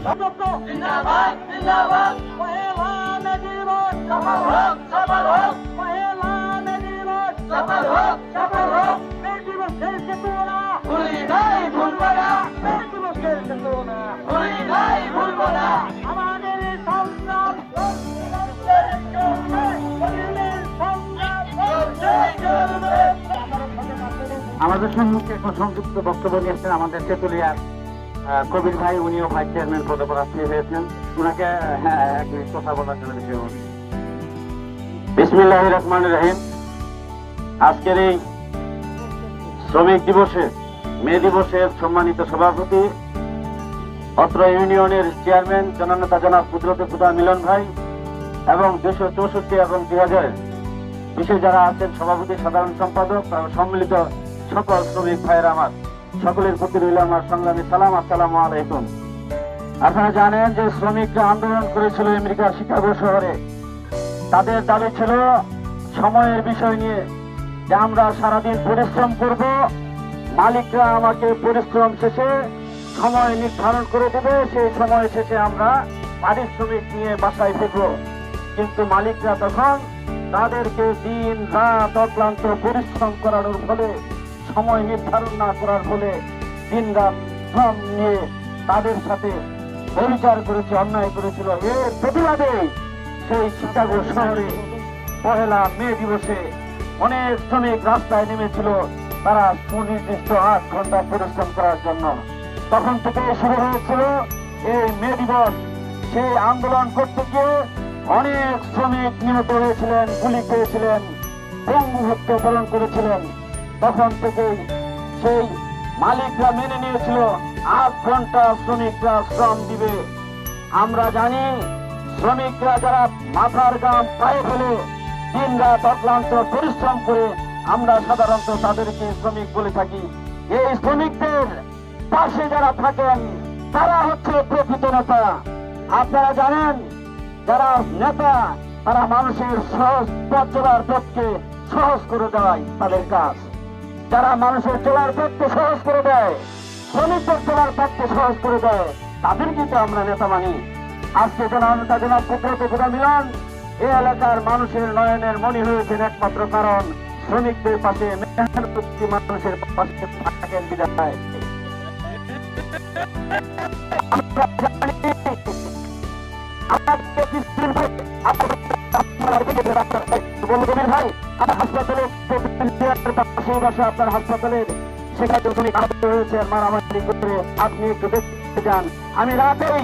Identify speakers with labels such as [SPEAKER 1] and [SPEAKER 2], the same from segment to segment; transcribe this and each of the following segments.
[SPEAKER 1] জিন্দাবাদ জিন্দাবাদ
[SPEAKER 2] পহেলা মে দিবস
[SPEAKER 1] সফল হোক সফল হোক
[SPEAKER 2] পহেলা মে দিবস
[SPEAKER 1] সফল হোক সফল হোক
[SPEAKER 2] মে দিবসের চেতনা
[SPEAKER 1] ভুলি নাই ভুলবো না
[SPEAKER 2] মে দিবসের চেতনা
[SPEAKER 1] ভুলি নাই ভুলবো না
[SPEAKER 2] আমাদের সংগ্রাম চলবে
[SPEAKER 3] আমাদের সম্মুখে এখন সংক্ষিপ্ত বক্তব্য নিয়েছেন আমাদের তেতুলিয়ার কবির ভাই, উনিও ভাইস চেয়ারম্যান পদপ্রার্থী হয়েছেন। ওনাকে এক মিনিট কথা বলার জন্য বিষয়। বিসমিল্লাহির রহমানির রহিম। আজকের এই শ্রমিক দিবসে, মে দিবসের সম্মানিত সভাপতি, অত্র ইউনিয়নের চেয়ারম্যান জননেতা জনাব কুদরতে খুদা মিলন ভাই এবং 264 এবং 2000 বিশেষ যারা আছেন সভাপতি, সাধারণ সম্পাদক, সম্মিলিত সকল শ্রমিক ভাইয়ের আমার সকলের প্রতি রইল আমার সংগ্রামী সালাম, আসসালামু আলাইকুম। আপনারা জানেন যে শ্রমিকরা আন্দোলন করেছিল আমেরিকার শিকাগো শহরে। তাদের দাবি ছিল সময়ের বিষয় নিয়ে, যে আমরা সারাদিন পরিশ্রম করব, মালিকরা আমাকে পরিশ্রম শেষে সময় নির্ধারণ করে দেবে, সেই সময় শেষে আমরা পারিশ্রমিক নিয়ে বাসায় ফিরব। কিন্তু মালিকরা তখন তাদেরকে দিন রাত অক্লান্ত পরিশ্রম করানোর ফলে, সময় নির্ধারণ না করার ফলে দিন রাত শ্রম নিয়ে তাদের সাথে অবিচার করেছে, অন্যায় করেছিল। এর প্রতিবাদে সেই শিকাগো শহরে পহেলা মে দিবসে অনেক শ্রমিক রাস্তায় নেমেছিল, তারা সুনির্দিষ্ট 8 ঘন্টা পরিশ্রম করার জন্য। তখন থেকে শুরু হয়েছিল এই মে দিবস। সেই আন্দোলন করতে গিয়ে অনেক শ্রমিক নিহত হয়েছিলেন, গুলি খেয়েছিলেন, পঙ্গু হত্যা পালন করেছিলেন। তখন থেকেই সেই মালিকরা মেনে নিয়েছিল 8 ঘন্টা শ্রমিকরা শ্রম দিবে। আমরা জানি শ্রমিকরা যারা মাথার ঘাম পায়ে ফেলে দিন রাত অক্লান্ত পরিশ্রম করে, আমরা সাধারণত তাদেরকে শ্রমিক বলে থাকি। এই শ্রমিকদের পাশে যারা থাকেন তারা হচ্ছে প্রকৃত নেতা। আপনারা জানেন যারা নেতা, তারা মানুষের সহজ পথ চলার পথকে সহজ করে দেয়, তাদের কাজ। যারা মানুষের চলার পথকে সহজ করে দেয়, শ্রমিকদের চলার পথকে সহজ করে দেয়, তাদের কিন্তু আমরা নেতা মানি। আজকে জননেতা জনাব কুদরতে খুদা মিলন এই এলাকার মানুষের নয়নের মণি হয়েছেন একমাত্র কারণ শ্রমিকদের পাশে, মেহনতি মানুষের পাশে থাকেন বিধায়। আমরা জানি ভাই আমার হাসপাতালে আপনার হাসপাতালের সেখানে শ্রমিক আহত হয়েছে, মারামারি করে আপনি একটু দেখতে যান। আমি রাতেই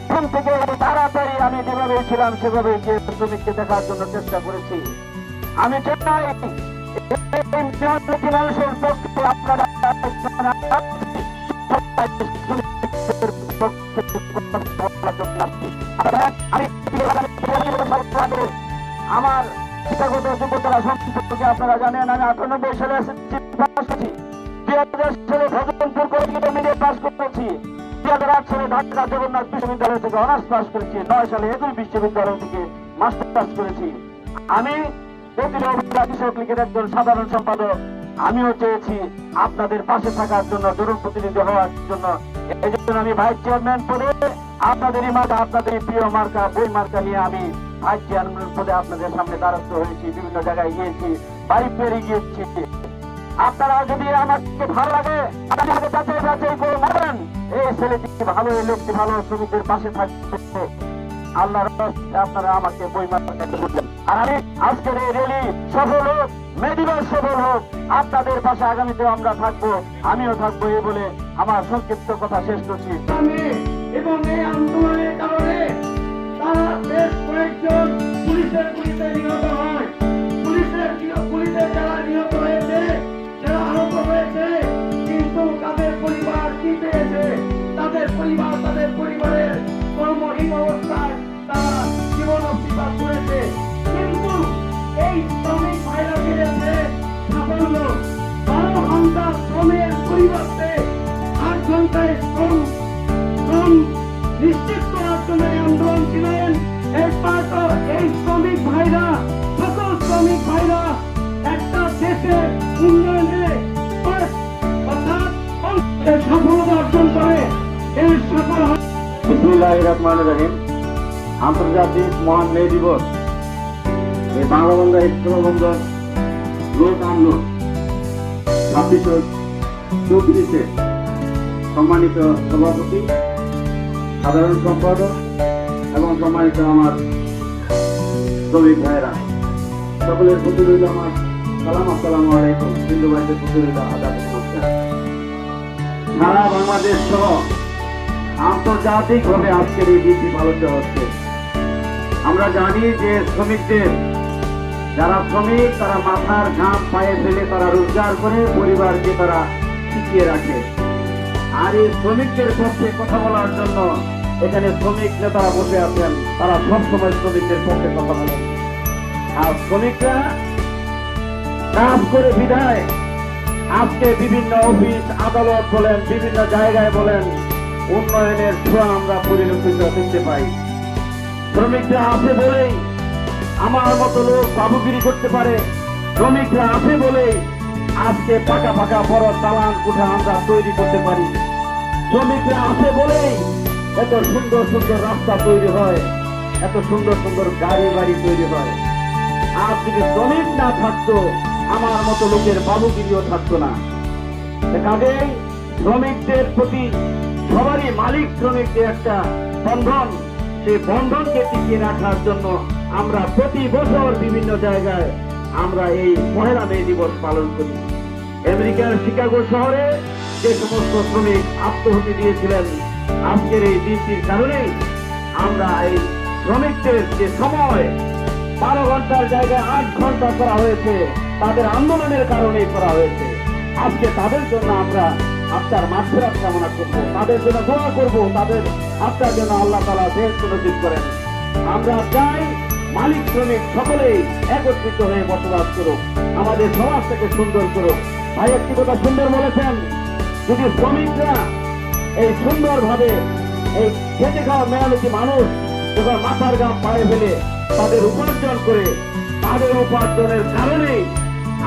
[SPEAKER 3] ঘুম থেকে তাড়াতাড়ি আমি যেভাবে ছিলাম সেভাবে গিয়ে শ্রমিককে দেখার জন্য চেষ্টা করেছি। আমি চাই মানুষের পক্ষে আপনারা আমার শিক্ষাগত যোগ্যতা সম্পর্কে আপনারা জানেন, আমি 98 সালে পাস করেছি, 2000 সালে ভজনপুর কলেজে পাস করেছি, 2008 সালে ঢাকা জগন্নাথ বিশ্ববিদ্যালয় থেকে অনার্স পাস করেছি, 9 সালে একই বিশ্ববিদ্যালয় থেকে মাস্টার পাস করেছি। আমি কৃষক লীগের একজন সাধারণ সম্পাদক। আমিও চেয়েছি আপনাদের পাশে থাকার জন্য, তরুণ প্রতিনিধি হওয়ার জন্য। এই জন্য আমি ভাইস চেয়ারম্যান পদে আপনাদেরই মার্কা, আপনাদেরই প্রিয় মার্কা, বই মার্কা নিয়ে আমি ভাইস চেয়ারম্যান পদে আপনাদের সামনে দ্বারস্থ হয়েছি, বিভিন্ন জায়গায় গিয়েছি, বাড়ি পেরিয়ে গিয়েছি। আপনারা যদি আমাকে ভালো লাগে আপনাকে যাচাই বাছাই করে মারেন, এই ছেলেটি ভালো, এই লোকটি ভালো, শ্রমিকদের পাশে থাকবে, আল্লাহর রাস্তায় আপনারা আমাকে বই মার্কা করবেন। আর আমি আজকের এই র্যালি সফল হোক, মে দিবস সফল হোক, আপনাদের পাশে আগামীতে আমরা থাকবো, আমিও থাকবো, এই বলে আমার সংক্ষিপ্ত কথা শেষ করছি।
[SPEAKER 1] এবং এই আন্দোলনের কারণে তারা বেশ কয়েকজন পুলিশের গুলিতে নিহত হয়। পুলিশের যারা নিহত হয়েছে, যারা আহত হয়েছে, কিন্তু তাদের পরিবার কি পেয়েছে? তাদের পরিবার, তাদের পরিবারের কর্মহীন অবস্থায় তারা জীবন অতিবাহিত করেছে। কিন্তু এই শ্রমিক ভাইরা পেয়েছে সাফল্য। 12 ঘন্টা শ্রমের পরিবর্তে 8 ঘন্টায় শ্রম নিশ্চিত করার জন্য আন্দোলন ছিলেন। একমাত্র এই শ্রমিক ভাইরা, সকল শ্রমিক ভাইরা একটা দেশের উন্নয়নে অর্থাৎ সফলতা অর্জন করে। এই সফল
[SPEAKER 3] বিসমিল্লাহির রহমানির রহিম। আন্তর্জাতিক মহান মে দিবস এই বাংলাবন্ধা ইস্টবঙ্গন লোক আন্দোলন 2634 সম্মানিত সভাপতি, সাধারণ সম্পাদক এবং সম্মানিত আমার শ্রমিক ভাইয়েরা, সকলের প্রতি রইল আমার সালাম। আসসালামু আলাইকুম। হিন্দু ভাইদের প্রতি রইল আদাব নমস্কার। সারা বাংলাদেশ সহ আন্তর্জাতিক ভাবে আজকের এই দিনটি পালিত হচ্ছে। আমরা জানি যে শ্রমিকদের, যারা শ্রমিক তারা মাথার ঘাম পায়ে ফেলে তারা রোজগার করে পরিবারকে তারা টিকিয়ে রাখে। আর এই শ্রমিকদের পক্ষে কথা বলার জন্য এখানে শ্রমিক নেতারা বসে আছেন, তারা সবসময় শ্রমিকদের পক্ষে কথা বলেন। আর শ্রমিকরা কাজ করে বিদায় আজকে বিভিন্ন অফিস আদালত বলেন, বিভিন্ন জায়গায় বলেন, উন্নয়নের ছোঁয়া আমরা পরিলক্ষিত দেখতে পাই। শ্রমিকরা আছে বলেই আমার মতো লোক বাবুগিরি করতে পারে। শ্রমিকরা আছে বলেই আজকে পাকা পাকা বড় দালান কোঠা আমরা তৈরি করতে পারি। শ্রমিকরা আছে বলেই এত সুন্দর সুন্দর রাস্তা তৈরি হয়, এত সুন্দর সুন্দর গাড়ি বাড়ি তৈরি হয়। আর যদি শ্রমিক না থাকতো আমার মতো লোকের বাবুগিরিও থাকতো না। কাজেই শ্রমিকদের প্রতি সবারই মালিক শ্রমিকদের একটা বন্ধন, সেই বন্ধনকে টিকিয়ে রাখার জন্য আমরা প্রতি বছর বিভিন্ন জায়গায় আমরা এই পহেলা মে দিবস পালন করি। আমেরিকার শিকাগো শহরে যে সমস্ত শ্রমিক আত্মহতি দিয়েছিলেন, আজকের এই দিনটির কারণেই আমরা এই শ্রমিকদের যে সময় 12 ঘন্টার জায়গায় 8 ঘন্টা করা হয়েছে, তাদের আন্দোলনের কারণেই করা হয়েছে। আজকে তাদের জন্য আমরা আত্মার মাগফিরাত কামনা করব, তাদের জন্য দোয়া করব, তাদের আত্মার জন্য আল্লাহ তাআলা বেহেশত নসিব করেন। আমরা চাই মালিক শ্রমিক সকলেই একত্রিত হয়ে বসবাস করুক, আমাদের সমাজটাকে সুন্দর করুক। ভাই একটি কথা সুন্দর বলেছেন, যদি শ্রমিকরা এই সুন্দরভাবে এই খেটে খাওয়া মেহনতি মানুষ যখন মাথার ঘাম পায়ে ফেলে তাদের উপার্জন করে, তাদের উপার্জনের কারণেই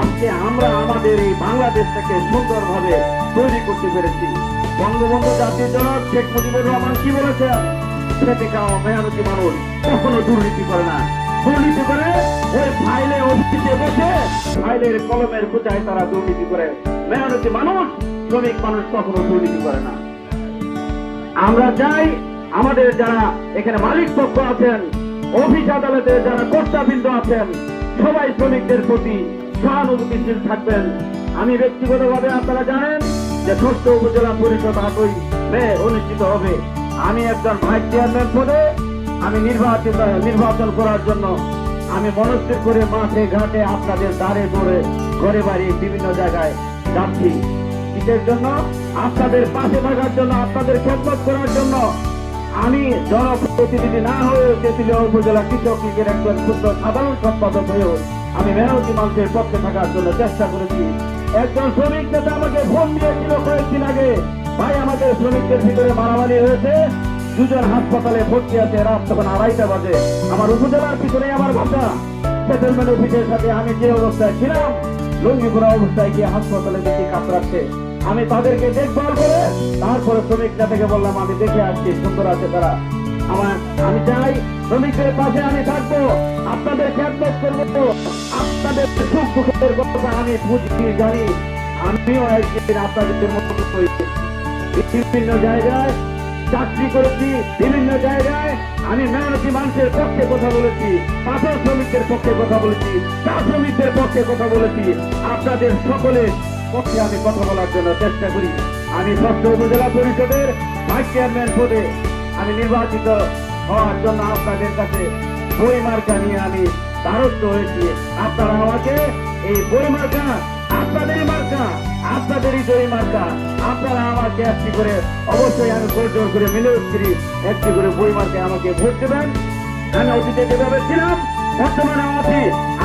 [SPEAKER 3] আজকে আমরা আমাদের এই বাংলাদেশটাকে সুন্দরভাবে তৈরি করতে পেরেছি। বঙ্গবন্ধু জাতীয় জনক শেখ মুজিবুর রহমান কি বলেছেন? খেটে খাওয়া মেহনতি মানুষ কখনো দুর্নীতি করে না। দুর্নীতি করে ওই ফাইলে অফিসে বসে ফাইলের কলমের কোথায় তারা দুর্নীতি করে। মেহনতি মানুষ, শ্রমিক মানুষ কখনো দুর্নীতি করে না। আমরা চাই আমাদের যারা এখানে মালিক পক্ষ আছেন, অফিস আদালতে যারা কর্তাবৃন্দ আছেন, সবাই শ্রমিকদের প্রতি সহানুভূতিশীল থাকবেন। আমি ব্যক্তিগতভাবে আপনারা জানেন যে 6ষ্ঠ উপজেলা পরিষদ 8ই মে অনুষ্ঠিত হবে। আমি একজন ভাইস চেয়ারম্যান পদে আমি নির্বাচন করার জন্য আমি মনস্থির করে মাঠে ঘাটে আপনাদের দ্বারে দৌড়ে ঘরে বাড়ি বিভিন্ন জায়গায় যাচ্ছি। কিসের জন্য? আপনাদের পাশে থাকার জন্য, আপনাদের খেদমত করার জন্য। আমি জনপ্রতিনিধি না হয়েও তেঁতুলিয়া উপজেলা কৃষক লীগের একজন ক্ষুদ্র সাধারণ সম্পাদক হয়েও আমি মেহনতি মানুষের পক্ষে থাকার জন্য চেষ্টা করেছি। একজন শ্রমিক নেতা আমাকে ফোন দিয়েছিল কয়েকদিন আগে, ভাই আমাদের শ্রমিকদের ভিতরে মারামারি হয়েছে, 2 জন হাসপাতালে ভর্তি আছে, রাত তখন 2:30 বাজে। আমার উপজেলার পিছনে আমার বাসা, সেটেলমেন্ট অফিসের সাথে আমি যে অবস্থায় ছিলাম, লঙ্গিপুরা অবস্থায় গিয়ে হাসপাতালে দেখি কাতরাচ্ছে। আমি তাদেরকে দেখভাল করে তারপরে শ্রমিক নেতাকে বললাম আমি দেখে আসছি, সুন্দর আছে তারা। আমি চাই শ্রমিকদের পাশে আমি থাকবো, আপনাদের খেদমত করবো, আপনাদের সুখ দুঃখের কথা আমি বুঝি জানি। আমিও একদিন আপনাদের মতো বিভিন্ন জায়গায় চাকরি করেছি, বিভিন্ন জায়গায় আমি মেহনতি মানুষের পক্ষে কথা বলেছি, পাথর শ্রমিকদের পক্ষে কথা বলেছি, চা শ্রমিকদের পক্ষে কথা বলেছি। আপনাদের সকলের পক্ষে আমি কথা বলার জন্য চেষ্টা করি। আমি 6ষ্ঠ উপজেলা পরিষদের ভাইস চেয়ারম্যান পদে আমি নির্বাচিত হওয়ার জন্য আপনাদের কাছে বই মার্কা নিয়ে আমি দ্বারস্থ হয়েছি। আপনারা আমাকে এই বই মার্কা, আপনাদেরই মার্কা, আপনাদেরই জয়ী মার্কা, আপনারা আমাকে একটি করে অবশ্যই আমি জোর করে মিলে করি একটি করে বই মার্কে আমাকে ভোট দেবেন। আমি অতীতে যেভাবে ছিলাম বর্তমানে আছি,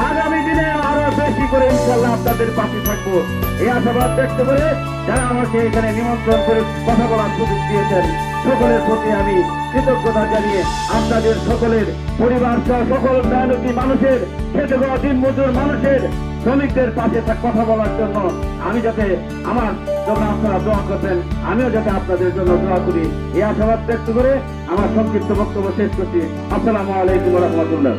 [SPEAKER 3] আগামী দিনে আরো বেশি করে ইনশাল্লাহ আপনাদের পাশে থাকবো এই আশাবাদ ব্যক্ত করে যারা আমাকে এখানে নিমন্ত্রণ করে কথা বলার সুযোগ দিয়েছেন সকলের প্রতি আমি কৃতজ্ঞতা জানিয়ে আপনাদের সকলের পরিবার সহ সকল মেহনতি মানুষের, খেটে খাওয়া দিন মজুর মানুষের
[SPEAKER 1] শ্রমিকদের পাশে কথা বলার জন্য আমি যাতে আমার যখন আপনারা দোয়া করবেন আমিও যাতে আপনাদের জন্য দোয়া করি এই আশাবাদ ব্যক্ত করে আমার সংক্ষিপ্ত বক্তব্য শেষ করছি। আসসালামু আলাইকুম ওয়া রাহমাতুল্লাহ।